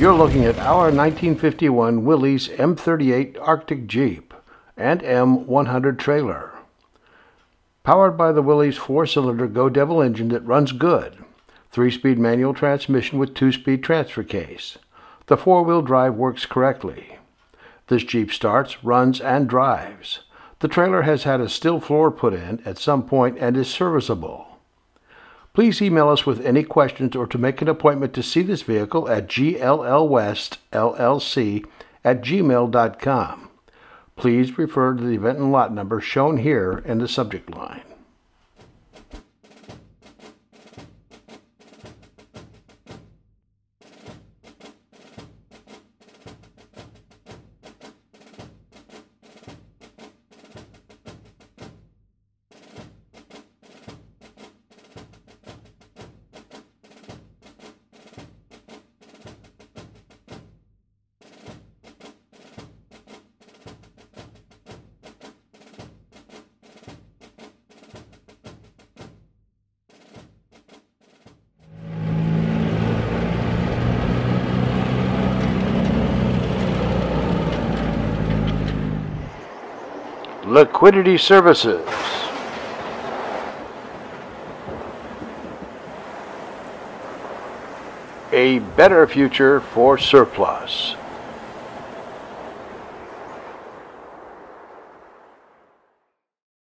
You're looking at our 1951 Willys M38 Arctic Jeep and M100 trailer. Powered by the Willys 4-cylinder Go Devil engine that runs good. 3-speed manual transmission with 2-speed transfer case. The 4-wheel drive works correctly. This Jeep starts, runs, and drives. The trailer has had a still floor put in at some point and is serviceable. Please email us with any questions or to make an appointment to see this vehicle at gllwestllc@gmail.com. Please refer to the event and lot number shown here in the subject line. Liquidity Services. A better future for surplus.